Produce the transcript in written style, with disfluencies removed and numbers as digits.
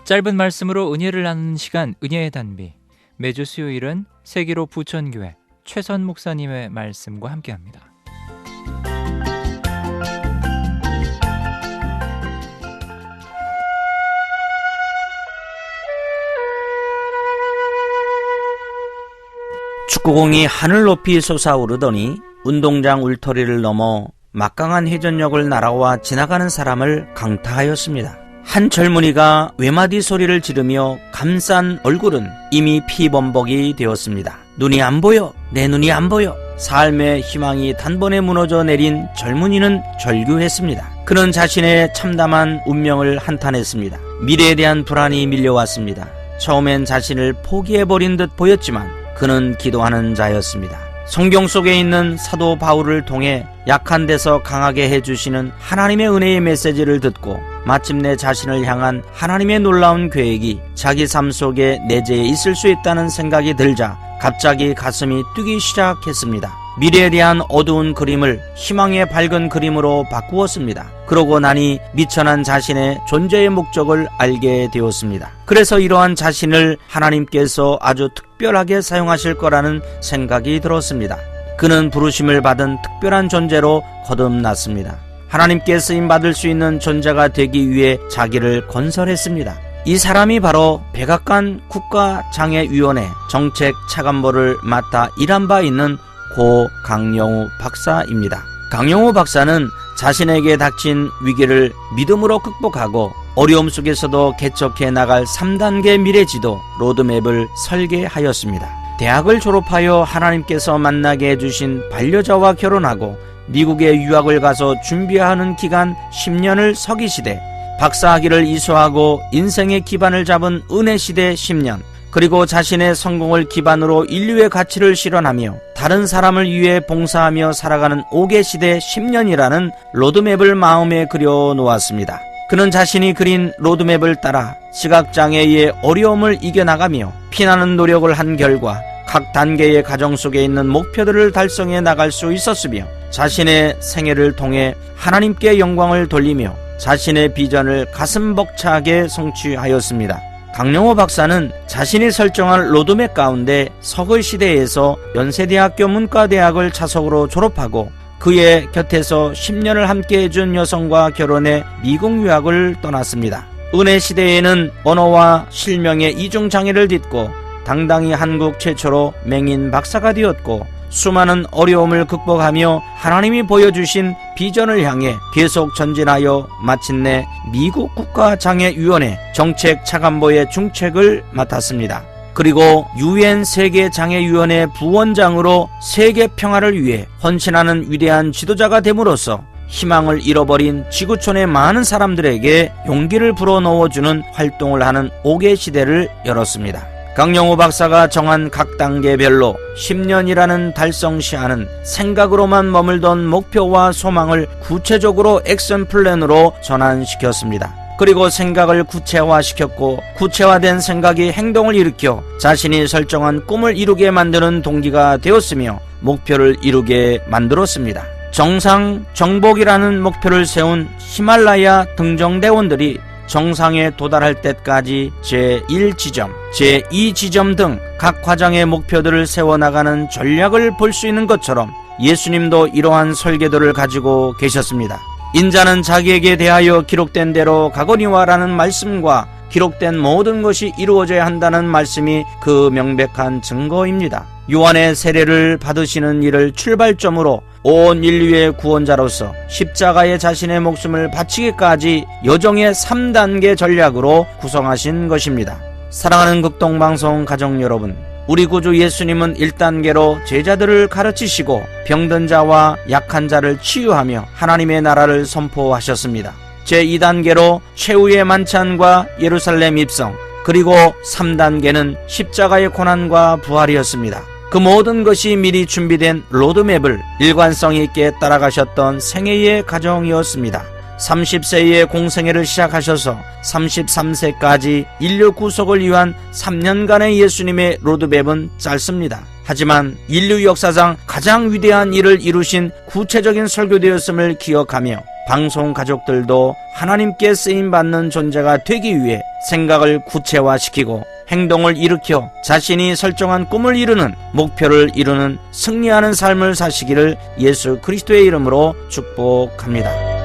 짧은 말씀으로 은혜를 나누는 시간, 은혜의 단비. 매주 수요일은 세기로 부천교회 최선 목사님의 말씀과 함께합니다. 축구공이 하늘 높이 솟아오르더니 운동장 울터리를 넘어 막강한 회전력을 날아와 지나가는 사람을 강타하였습니다. 한 젊은이가 외마디 소리를 지르며 감싼 얼굴은 이미 피범벅이 되었습니다. 눈이 안 보여, 내 눈이 안 보여. 삶의 희망이 단번에 무너져 내린 젊은이는 절규했습니다. 그는 자신의 참담한 운명을 한탄했습니다. 미래에 대한 불안이 밀려왔습니다. 처음엔 자신을 포기해버린 듯 보였지만 그는 기도하는 자였습니다. 성경 속에 있는 사도 바울을 통해 약한 데서 강하게 해주시는 하나님의 은혜의 메시지를 듣고 마침내 자신을 향한 하나님의 놀라운 계획이 자기 삶 속에 내재해 있을 수 있다는 생각이 들자 갑자기 가슴이 뛰기 시작했습니다. 미래에 대한 어두운 그림을 희망의 밝은 그림으로 바꾸었습니다. 그러고 나니 미천한 자신의 존재의 목적을 알게 되었습니다. 그래서 이러한 자신을 하나님께서 아주 특별하게 사용하실 거라는 생각이 들었습니다. 그는 부르심을 받은 특별한 존재로 거듭났습니다. 하나님께 쓰임받을 수 있는 존재가 되기 위해 자기를 건설했습니다. 이 사람이 바로 백악관 국가장애위원회 정책 차관보를 맡아 일한 바 있는 고 강영우 박사입니다. 강영우 박사는 자신에게 닥친 위기를 믿음으로 극복하고 어려움 속에서도 개척해 나갈 3단계 미래지도 로드맵을 설계하였습니다. 대학을 졸업하여 하나님께서 만나게 해주신 반려자와 결혼하고 미국에 유학을 가서 준비하는 기간 10년을 서기시대, 박사학위를 이수하고 인생의 기반을 잡은 은혜시대 10년, 그리고 자신의 성공을 기반으로 인류의 가치를 실현하며 다른 사람을 위해 봉사하며 살아가는 5개 시대 10년이라는 로드맵을 마음에 그려놓았습니다. 그는 자신이 그린 로드맵을 따라 시각장애의 어려움을 이겨나가며 피나는 노력을 한 결과 각 단계의 과정 속에 있는 목표들을 달성해 나갈 수 있었으며 자신의 생애를 통해 하나님께 영광을 돌리며 자신의 비전을 가슴 벅차게 성취하였습니다. 강영호 박사는 자신이 설정한 로드맵 가운데 서글 시대에서 연세대학교 문과대학을 차석으로 졸업하고 그의 곁에서 10년을 함께 해준 여성과 결혼해 미국 유학을 떠났습니다. 은혜 시대에는 언어와 실명의 이중장애를 딛고 당당히 한국 최초로 맹인 박사가 되었고 수많은 어려움을 극복하며 하나님이 보여주신 비전을 향해 계속 전진하여 마침내 미국 국가장애위원회 정책 차관보의 중책을 맡았습니다. 그리고 UN 세계장애위원회 부원장으로 세계 평화를 위해 헌신하는 위대한 지도자가 됨으로써 희망을 잃어버린 지구촌의 많은 사람들에게 용기를 불어넣어주는 활동을 하는 5개 시대를 열었습니다. 강영호 박사가 정한 각 단계별로 10년이라는 달성 시한은 생각으로만 머물던 목표와 소망을 구체적으로 액션 플랜으로 전환시켰습니다. 그리고 생각을 구체화시켰고 구체화된 생각이 행동을 일으켜 자신이 설정한 꿈을 이루게 만드는 동기가 되었으며 목표를 이루게 만들었습니다. 정상 정복이라는 목표를 세운 히말라야 등정대원들이 정상에 도달할 때까지 제1지점, 제2지점 등 각 과정의 목표들을 세워나가는 전략을 볼 수 있는 것처럼 예수님도 이러한 설계도를 가지고 계셨습니다. 인자는 자기에게 대하여 기록된 대로 가거니와라는 말씀과 기록된 모든 것이 이루어져야 한다는 말씀이 그 명백한 증거입니다. 요한의 세례를 받으시는 일을 출발점으로 온 인류의 구원자로서 십자가에 자신의 목숨을 바치기까지 여정의 3단계 전략으로 구성하신 것입니다. 사랑하는 극동방송 가족 여러분, 우리 구주 예수님은 1단계로 제자들을 가르치시고 병든 자와 약한 자를 치유하며 하나님의 나라를 선포하셨습니다. 제2단계로 최후의 만찬과 예루살렘 입성, 그리고 3단계는 십자가의 고난과 부활이었습니다. 그 모든 것이 미리 준비된 로드맵을 일관성 있게 따라가셨던 생애의 과정이었습니다. 30세에 공생애를 시작하셔서 33세까지 인류 구속을 위한 3년간의 예수님의 로드맵은 짧습니다. 하지만 인류 역사상 가장 위대한 일을 이루신 구체적인 설교되었음을 기억하며 방송 가족들도 하나님께 쓰임받는 존재가 되기 위해 생각을 구체화시키고 행동을 일으켜 자신이 설정한 꿈을 이루는, 목표를 이루는 승리하는 삶을 사시기를 예수 그리스도의 이름으로 축복합니다.